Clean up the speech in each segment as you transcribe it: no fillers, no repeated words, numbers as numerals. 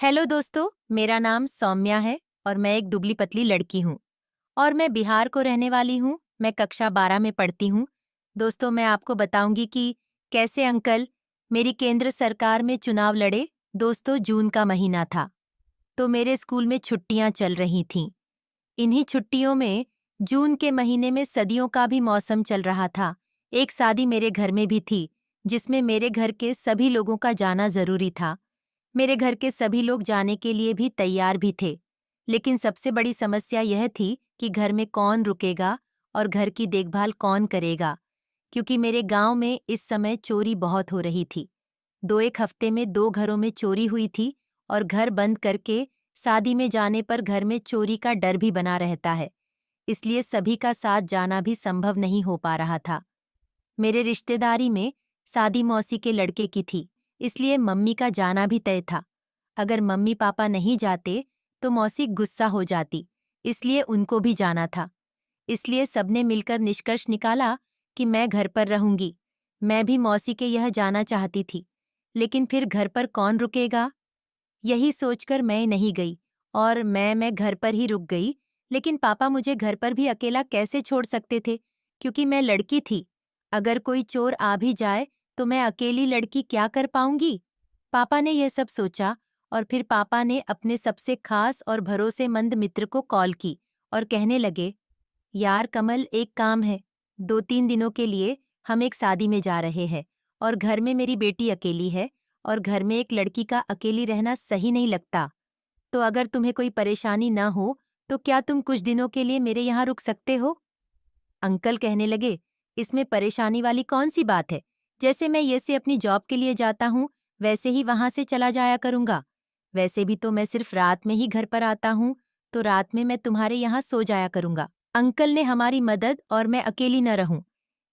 Hello दोस्तों, मेरा नाम सौम्या है और मैं एक दुबली पतली लड़की हूँ और मैं बिहार को रहने वाली हूँ। मैं कक्षा 12 में पढ़ती हूँ। दोस्तों, मैं आपको बताऊंगी कि कैसे अंकल मेरी केंद्र सरकार में चुनाव लड़े। दोस्तों, जून का महीना था तो मेरे स्कूल में छुट्टियां चल रही थीं। इन्हीं छुट्टियों में जून के महीने में सर्दियों का भी मौसम चल रहा था। एक शादी मेरे घर में भी थी जिसमें मेरे घर के सभी लोगों का जाना जरूरी था। मेरे घर के सभी लोग जाने के लिए भी तैयार भी थे, लेकिन सबसे बड़ी समस्या यह थी कि घर में कौन रुकेगा और घर की देखभाल कौन करेगा, क्योंकि मेरे गांव में इस समय चोरी बहुत हो रही थी। 2 एक हफ्ते में 2 घरों में चोरी हुई थी और घर बंद करके शादी में जाने पर घर में चोरी का डर भी बना रहता है, इसलिए सभी का साथ जाना भी संभव नहीं हो पा रहा था। मेरे रिश्तेदारी में शादी मौसी के लड़के की थी, इसलिए मम्मी का जाना भी तय था। अगर मम्मी पापा नहीं जाते तो मौसी गुस्सा हो जाती, इसलिए उनको भी जाना था। इसलिए सबने मिलकर निष्कर्ष निकाला कि मैं घर पर रहूंगी। मैं भी मौसी के यह जाना चाहती थी, लेकिन फिर घर पर कौन रुकेगा? यही सोचकर मैं नहीं गई और मैं घर पर ही रुक गई। लेकिन पापा मुझे घर पर भी अकेला कैसे छोड़ सकते थे, क्योंकि मैं लड़की थी। अगर कोई चोर आ भी जाए तो मैं अकेली लड़की क्या कर पाऊंगी? पापा ने यह सब सोचा और फिर पापा ने अपने सबसे खास और भरोसेमंद मित्र को कॉल की और कहने लगे, यार कमल, एक काम है। 2-3 दिनों के लिए हम एक शादी में जा रहे हैं और घर में मेरी बेटी अकेली है और घर में एक लड़की का अकेली रहना सही नहीं लगता। तो अगर तुम्हें कोई परेशानी ना हो तो क्या तुम कुछ दिनों के लिए मेरे यहाँ रुक सकते हो? अंकल कहने लगे, इसमें परेशानी वाली कौन सी बात है? जैसे मैं ये से अपनी जॉब के लिए जाता हूँ वैसे ही वहां से चला जाया करूंगा। वैसे भी तो मैं सिर्फ रात में ही घर पर आता हूँ, तो रात में मैं तुम्हारे यहाँ सो जाया करूंगा। अंकल ने हमारी मदद और मैं अकेली न रहूं,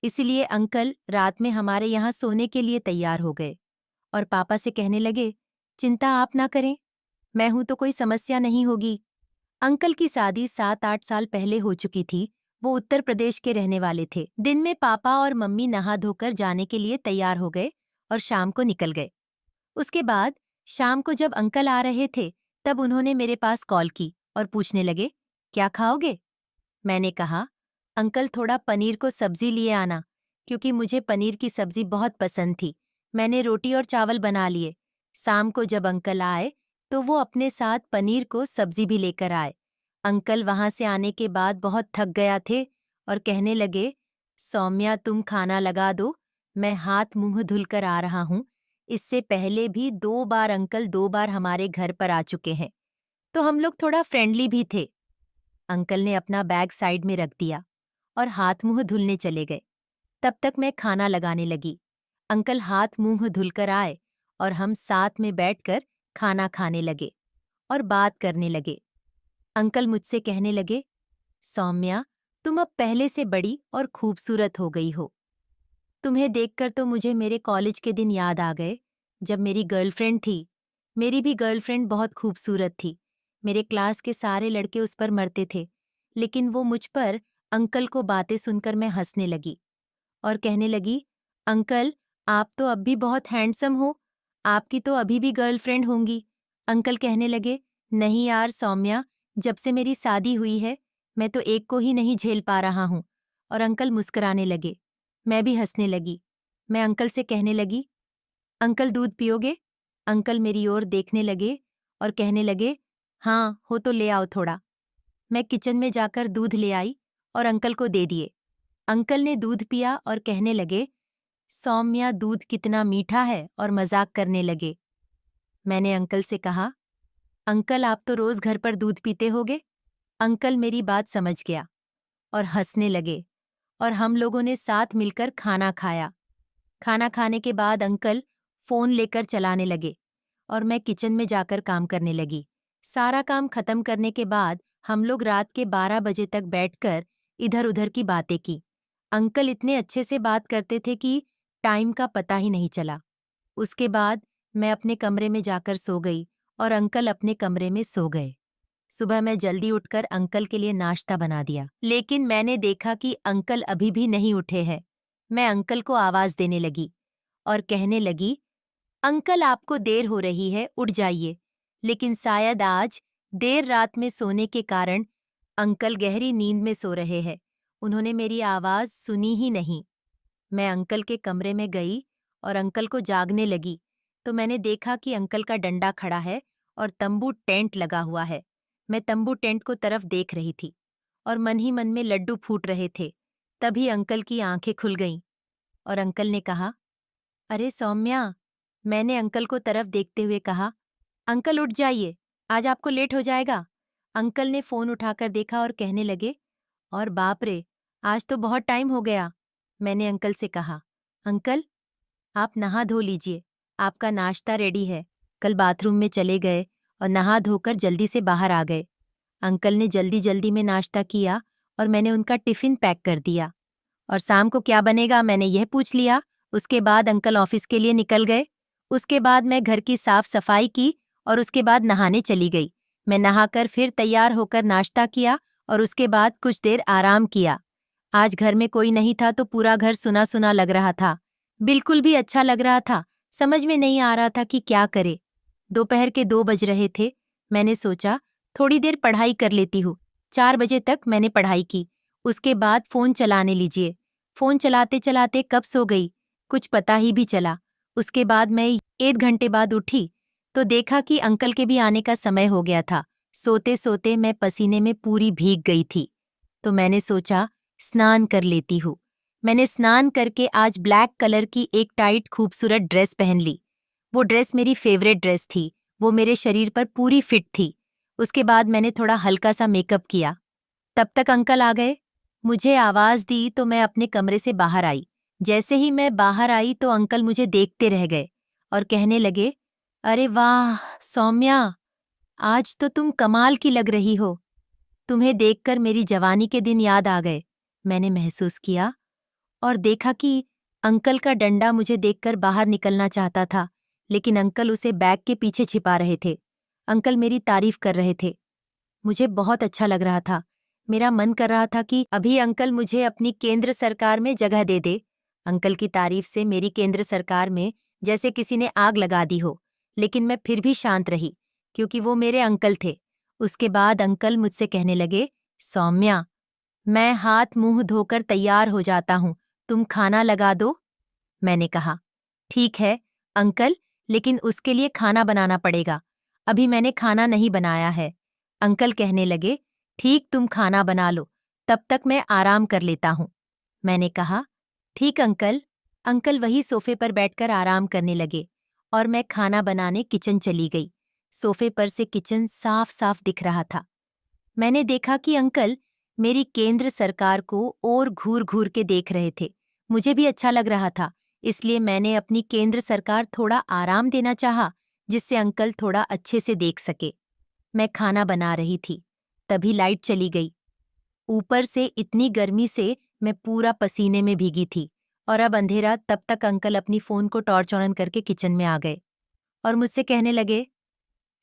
इसलिए अंकल रात में हमारे यहाँ सोने के लिए तैयार हो गए और पापा से कहने लगे, चिंता आप ना करें, मैं हूं तो कोई समस्या नहीं होगी। अंकल की शादी 7-8 साल पहले हो चुकी थी। वो उत्तर प्रदेश के रहने वाले थे। दिन में पापा और मम्मी नहा धोकर जाने के लिए तैयार हो गए और शाम को निकल गए। उसके बाद शाम को जब अंकल आ रहे थे, तब उन्होंने मेरे पास कॉल की और पूछने लगे, क्या खाओगे? मैंने कहा, अंकल थोड़ा पनीर को सब्जी लिए आना, क्योंकि मुझे पनीर की सब्जी बहुत पसंद थी। मैंने रोटी और चावल बना लिए। शाम को जब अंकल आए तो वो अपने साथ पनीर को सब्जी भी लेकर आए। अंकल वहां से आने के बाद बहुत थक गया थे और कहने लगे, सौम्या तुम खाना लगा दो, मैं हाथ मुंह धुलकर आ रहा हूँ। इससे पहले भी 2 बार अंकल 2 बार हमारे घर पर आ चुके हैं, तो हम लोग थोड़ा फ्रेंडली भी थे। अंकल ने अपना बैग साइड में रख दिया और हाथ मुंह धुलने चले गए। तब तक मैं खाना लगाने लगी। अंकल हाथ मुंह धुलकर आए और हम साथ में बैठकर खाना खाने लगे और बात करने लगे। अंकल मुझसे कहने लगे, सौम्या तुम अब पहले से बड़ी और खूबसूरत हो गई हो। तुम्हें देखकर तो मुझे मेरे कॉलेज के दिन याद आ गए, जब मेरी गर्लफ्रेंड थी। मेरी भी गर्लफ्रेंड बहुत खूबसूरत थी। मेरे क्लास के सारे लड़के उस पर मरते थे, लेकिन वो मुझ पर। अंकल को बातें सुनकर मैं हंसने लगी और कहने लगी, अंकल आप तो अब भी बहुत हैंडसम हो, आपकी तो अभी भी गर्लफ्रेंड होंगी। अंकल कहने लगे, नहीं यार सौम्या, जब से मेरी शादी हुई है मैं तो एक को ही नहीं झेल पा रहा हूँ। और अंकल मुस्कुराने लगे। मैं भी हंसने लगी। मैं अंकल से कहने लगी, अंकल दूध पियोगे? अंकल मेरी ओर देखने लगे और कहने लगे, हाँ हो तो ले आओ थोड़ा। मैं किचन में जाकर दूध ले आई और अंकल को दे दिए। अंकल ने दूध पिया और कहने लगे, सौम्या दूध कितना मीठा है, और मजाक करने लगे। मैंने अंकल से कहा, अंकल आप तो रोज घर पर दूध पीते होगे। अंकल मेरी बात समझ गया और हंसने लगे और हम लोगों ने साथ मिलकर खाना खाया। खाना खाने के बाद अंकल फोन लेकर चलाने लगे और मैं किचन में जाकर काम करने लगी। सारा काम खत्म करने के बाद हम लोग रात के 12 बजे तक बैठकर इधर उधर की बातें की। अंकल इतने अच्छे से बात करते थे कि टाइम का पता ही नहीं चला। उसके बाद मैं अपने कमरे में जाकर सो गई और अंकल अपने कमरे में सो गए। सुबह मैं जल्दी उठकर अंकल के लिए नाश्ता बना दिया, लेकिन मैंने देखा कि अंकल अभी भी नहीं उठे हैं। मैं अंकल को आवाज देने लगी और कहने लगी, अंकल आपको देर हो रही है, उठ जाइए। लेकिन शायद आज देर रात में सोने के कारण अंकल गहरी नींद में सो रहे हैं। उन्होंने मेरी आवाज सुनी ही नहीं। मैं अंकल के कमरे में गई और अंकल को जागने लगी तो मैंने देखा कि अंकल का डंडा खड़ा है और तंबू टेंट लगा हुआ है। मैं तंबू टेंट को तरफ देख रही थी और मन ही मन में लड्डू फूट रहे थे। तभी अंकल की आंखें खुल गईं और अंकल ने कहा, अरे सौम्या। मैंने अंकल को तरफ देखते हुए कहा, अंकल उठ जाइए, आज आपको लेट हो जाएगा। अंकल ने फोन उठाकर देखा और कहने लगे, और बाप रे, आज तो बहुत टाइम हो गया। मैंने अंकल से कहा, अंकल आप नहा धो लीजिए, आपका नाश्ता रेडी है। कल बाथरूम में चले गए और नहा धोकर जल्दी से बाहर आ गए। अंकल ने जल्दी जल्दी में नाश्ता किया और मैंने उनका टिफिन पैक कर दिया। और शाम को क्या बनेगा मैंने यह पूछ लिया। उसके बाद अंकल ऑफिस के लिए निकल गए। उसके बाद मैं घर की साफ सफाई की और उसके बाद नहाने चली गई। मैं नहाकर फिर तैयार होकर नाश्ता किया और उसके बाद कुछ देर आराम किया। आज घर में कोई नहीं था तो पूरा घर सुना सुना लग रहा था। बिल्कुल भी अच्छा लग रहा था। समझ में नहीं आ रहा था कि क्या करे। दोपहर के 2 बज रहे थे। मैंने सोचा थोड़ी देर पढ़ाई कर लेती हूँ। 4 बजे तक मैंने पढ़ाई की। उसके बाद फोन चलाने लीजिए। फोन चलाते चलाते कब सो गई कुछ पता ही भी चला। उसके बाद मैं 1 घंटे बाद उठी तो देखा कि अंकल के भी आने का समय हो गया था। सोते सोते मैं पसीने में पूरी भीग गई थी तो मैंने सोचा स्नान कर लेती हूँ। मैंने स्नान करके आज ब्लैक कलर की एक टाइट खूबसूरत ड्रेस पहन ली। वो ड्रेस मेरी फेवरेट ड्रेस थी। वो मेरे शरीर पर पूरी फिट थी। उसके बाद मैंने थोड़ा हल्का सा मेकअप किया। तब तक अंकल आ गए। मुझे आवाज दी तो मैं अपने कमरे से बाहर आई। जैसे ही मैं बाहर आई तो अंकल मुझे देखते रह गए और कहने लगे, अरे वाह सौम्या, आज तो तुम कमाल की लग रही हो। तुम्हें देखकर मेरी जवानी के दिन याद आ गए। मैंने महसूस किया और देखा कि अंकल का डंडा मुझे देखकर बाहर निकलना चाहता था, लेकिन अंकल उसे बैग के पीछे छिपा रहे थे। अंकल मेरी तारीफ कर रहे थे। मुझे बहुत अच्छा लग रहा था। मेरा मन कर रहा था कि अभी अंकल मुझे अपनी केंद्र सरकार में जगह दे दे। अंकल की तारीफ से मेरी केंद्र सरकार में जैसे किसी ने आग लगा दी हो, लेकिन मैं फिर भी शांत रही क्योंकि वो मेरे अंकल थे। उसके बाद अंकल मुझसे कहने लगे, सौम्या, मैं हाथ मुंह धोकर तैयार हो जाता हूँ, तुम खाना लगा दो। मैंने कहा, ठीक है अंकल, लेकिन उसके लिए खाना बनाना पड़ेगा। अभी मैंने खाना नहीं बनाया है। अंकल कहने लगे, ठीक तुम खाना बना लो, तब तक मैं आराम कर लेता हूँ। मैंने कहा, ठीक अंकल। अंकल वही सोफे पर बैठकर आराम करने लगे और मैं खाना बनाने किचन चली गई। सोफे पर से किचन साफ साफ दिख रहा था। मैंने देखा कि अंकल मेरी केंद्र सरकार को और घूर घूर के देख रहे थे। मुझे भी अच्छा लग रहा था, इसलिए मैंने अपनी केंद्र सरकार थोड़ा आराम देना चाहा, जिससे अंकल थोड़ा अच्छे से देख सके। मैं खाना बना रही थी, तभी लाइट चली गई। ऊपर से इतनी गर्मी से मैं पूरा पसीने में भीगी थी और अब अंधेरा। तब तक अंकल अपनी फोन को टॉर्च ऑन करके किचन में आ गए और मुझसे कहने लगे,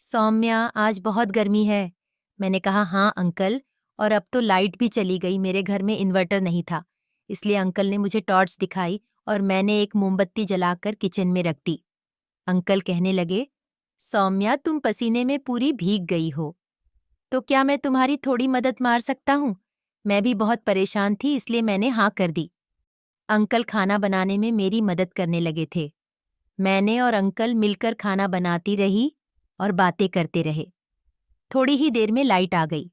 सौम्या, आज बहुत गर्मी है। मैंने कहा, हाँ अंकल, और अब तो लाइट भी चली गई। मेरे घर में इन्वर्टर नहीं था, इसलिए अंकल ने मुझे टॉर्च दिखाई और मैंने एक मोमबत्ती जलाकर किचन में रख दी। अंकल कहने लगे, सौम्या, तुम पसीने में पूरी भीग गई हो, तो क्या मैं तुम्हारी थोड़ी मदद मार सकता हूँ? मैं भी बहुत परेशान थी, इसलिए मैंने हाँ कर दी। अंकल खाना बनाने में मेरी मदद करने लगे थे। मैंने और अंकल मिलकर खाना बनाती रही और बातें करते रहे। थोड़ी ही देर में लाइट आ गई।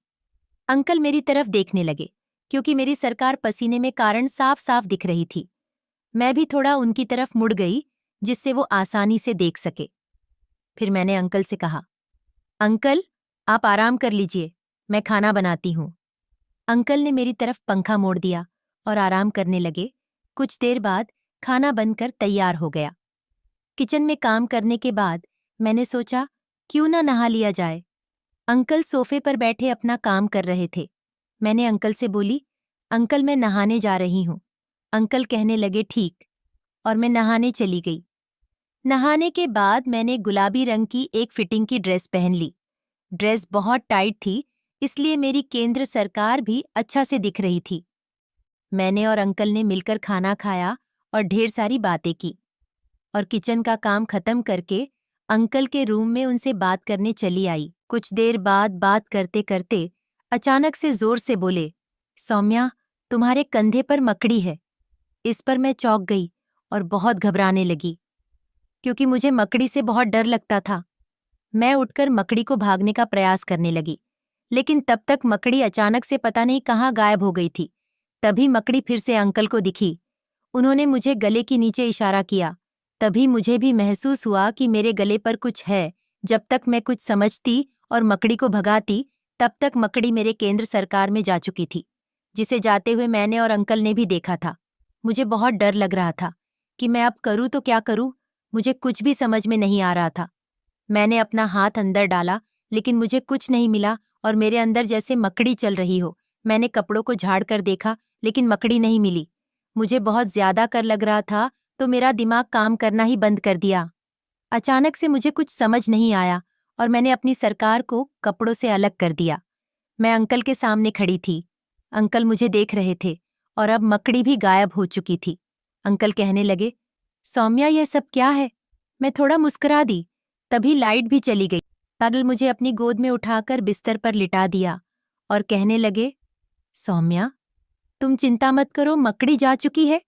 अंकल मेरी तरफ देखने लगे क्योंकि मेरी सरकार पसीने में कारण साफ साफ दिख रही थी। मैं भी थोड़ा उनकी तरफ मुड़ गई जिससे वो आसानी से देख सके। फिर मैंने अंकल से कहा, अंकल आप आराम कर लीजिए, मैं खाना बनाती हूँ। अंकल ने मेरी तरफ पंखा मोड़ दिया और आराम करने लगे। कुछ देर बाद खाना बनकर तैयार हो गया। किचन में काम करने के बाद मैंने सोचा क्यों ना नहा लिया जाए। अंकल सोफे पर बैठे अपना काम कर रहे थे। मैंने अंकल से बोली, अंकल मैं नहाने जा रही हूँ। अंकल कहने लगे, ठीक, और मैं नहाने चली गई। नहाने के बाद मैंने गुलाबी रंग की एक फिटिंग की ड्रेस पहन ली। ड्रेस बहुत टाइट थी, इसलिए मेरी केंद्र सरकार भी अच्छा से दिख रही थी। मैंने और अंकल ने मिलकर खाना खाया और ढेर सारी बातें की और किचन का काम खत्म करके अंकल के रूम में उनसे बात करने चली आई। कुछ देर बाद बात करते करते अचानक से जोर से बोले, सौम्या, तुम्हारे कंधे पर मकड़ी है। इस पर मैं चौंक गई और बहुत घबराने लगी, क्योंकि मुझे मकड़ी से बहुत डर लगता था। मैं उठकर मकड़ी को भागने का प्रयास करने लगी, लेकिन तब तक मकड़ी अचानक से पता नहीं कहाँ गायब हो गई थी। तभी मकड़ी फिर से अंकल को दिखी। उन्होंने मुझे गले के नीचे इशारा किया। तभी मुझे भी महसूस हुआ कि मेरे गले पर कुछ है। जब तक मैं कुछ समझती और मकड़ी को भगाती, तब तक मकड़ी मेरे केंद्र सरकार में जा चुकी थी, जिसे जाते हुए मैंने और अंकल ने भी देखा था। मुझे बहुत डर लग रहा था कि मैं अब करूँ तो क्या करूँ। मुझे कुछ भी समझ में नहीं आ रहा था। मैंने अपना हाथ अंदर डाला, लेकिन मुझे कुछ नहीं मिला और मेरे अंदर जैसे मकड़ी चल रही हो। मैंने कपड़ों को झाड़ कर देखा, लेकिन मकड़ी नहीं मिली। मुझे बहुत ज्यादा कर लग रहा था, तो मेरा दिमाग काम करना ही बंद कर दिया। अचानक से मुझे कुछ समझ नहीं आया और मैंने अपनी सरकार को कपड़ों से अलग कर दिया। मैं अंकल के सामने खड़ी थी। अंकल मुझे देख रहे थे और अब मकड़ी भी गायब हो चुकी थी। अंकल कहने लगे, सौम्या, यह सब क्या है? मैं थोड़ा मुस्कुरा दी। तभी लाइट भी चली गई। अंकल मुझे अपनी गोद में उठाकर बिस्तर पर लिटा दिया और कहने लगे, सौम्या, तुम चिंता मत करो, मकड़ी जा चुकी है।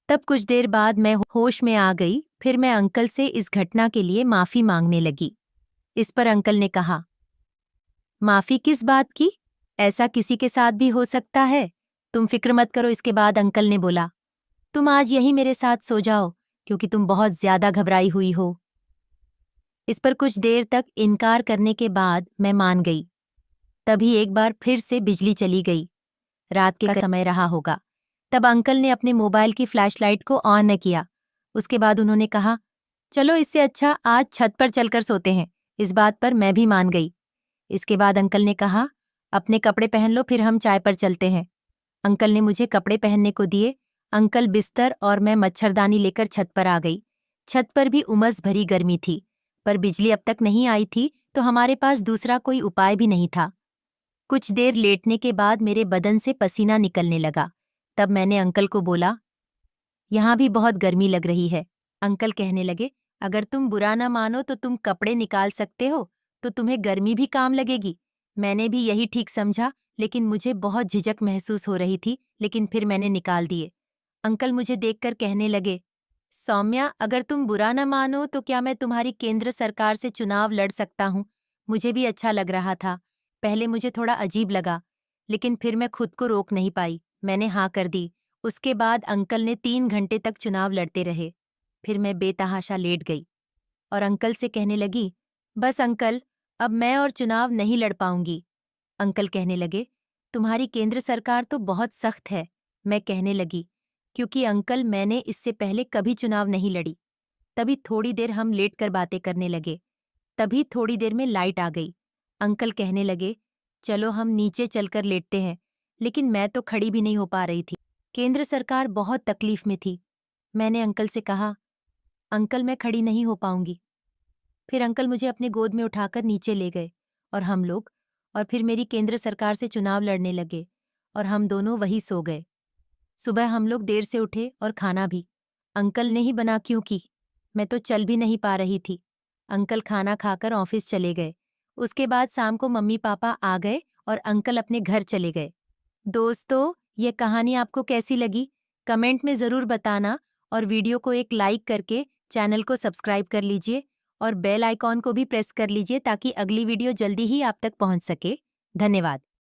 तब कुछ देर बाद मैं होश में आ गई। फिर मैं अंकल से इस घटना के लिए माफी मांगने लगी। इस पर अंकल ने कहा, माफी किस बात की? ऐसा किसी के साथ भी हो सकता है। तुम फिक्र मत करो। इसके बाद अंकल ने बोला, तुम आज यहीं मेरे साथ सो जाओ, क्योंकि तुम बहुत ज्यादा घबराई हुई हो। इस पर कुछ देर तक इनकार करने के बाद मैं मान गई। तभी एक बार फिर से बिजली चली गई। रात का समय रहा होगा। तब अंकल ने अपने मोबाइल की फ्लैशलाइट को ऑन न किया। उसके बाद उन्होंने कहा, चलो इससे अच्छा आज छत पर चलकर सोते हैं। इस बात पर मैं भी मान गई। इसके बाद अंकल ने कहा, अपने कपड़े पहन लो, फिर हम चाय पर चलते हैं। अंकल ने मुझे कपड़े पहनने को दिए। अंकल बिस्तर और मैं मच्छरदानी लेकर छत पर आ गई। छत पर भी उमस भरी गर्मी थी, पर बिजली अब तक नहीं आई थी, तो हमारे पास दूसरा कोई उपाय भी नहीं था। कुछ देर लेटने के बाद मेरे बदन से पसीना निकलने लगा। तब मैंने अंकल को बोला, यहाँ भी बहुत गर्मी लग रही है। अंकल कहने लगे, अगर तुम बुरा ना मानो तो तुम कपड़े निकाल सकते हो, तो तुम्हें गर्मी भी काम लगेगी। मैंने भी यही ठीक समझा, लेकिन मुझे बहुत झिझक महसूस हो रही थी, लेकिन फिर मैंने निकाल दिए। अंकल मुझे देखकर कहने लगे, सौम्या, अगर तुम बुरा न मानो तो क्या मैं तुम्हारी केंद्र सरकार से चुनाव लड़ सकता हूँ? मुझे भी अच्छा लग रहा था। पहले मुझे थोड़ा अजीब लगा, लेकिन फिर मैं खुद को रोक नहीं पाई। मैंने हाँ कर दी। उसके बाद अंकल ने 3 घंटे तक चुनाव लड़ते रहे। फिर मैं बेतहाशा लेट गई और अंकल से कहने लगी, बस अंकल, अब मैं और चुनाव नहीं लड़ पाऊंगी। अंकल कहने लगे, तुम्हारी केंद्र सरकार तो बहुत सख्त है। मैं कहने लगी, क्योंकि अंकल मैंने इससे पहले कभी चुनाव नहीं लड़ी। तभी थोड़ी देर हम लेट कर बातें करने लगे। तभी थोड़ी देर में लाइट आ गई। अंकल कहने लगे, चलो हम नीचे चलकर लेटते हैं, लेकिन मैं तो खड़ी भी नहीं हो पा रही थी। केंद्र सरकार बहुत तकलीफ में थी। मैंने अंकल से कहा, अंकल मैं खड़ी नहीं हो पाऊंगी। फिर अंकल मुझे अपने गोद में उठाकर नीचे ले गए और हम लोग और फिर मेरी केंद्र सरकार से चुनाव लड़ने लगे और हम दोनों वहीं सो गए। सुबह हम लोग देर से उठे और खाना भी अंकल ने ही बना, क्योंकि मैं तो चल भी नहीं पा रही थी। अंकल खाना खाकर ऑफिस चले गए। उसके बाद शाम को मम्मी पापा आ गए और अंकल अपने घर चले गए। दोस्तों, ये कहानी आपको कैसी लगी? कमेंट में ज़रूर बताना और वीडियो को एक लाइक करके चैनल को सब्सक्राइब कर लीजिए और बेल आइकॉन को भी प्रेस कर लीजिए ताकि अगली वीडियो जल्दी ही आप तक पहुंच सके। धन्यवाद।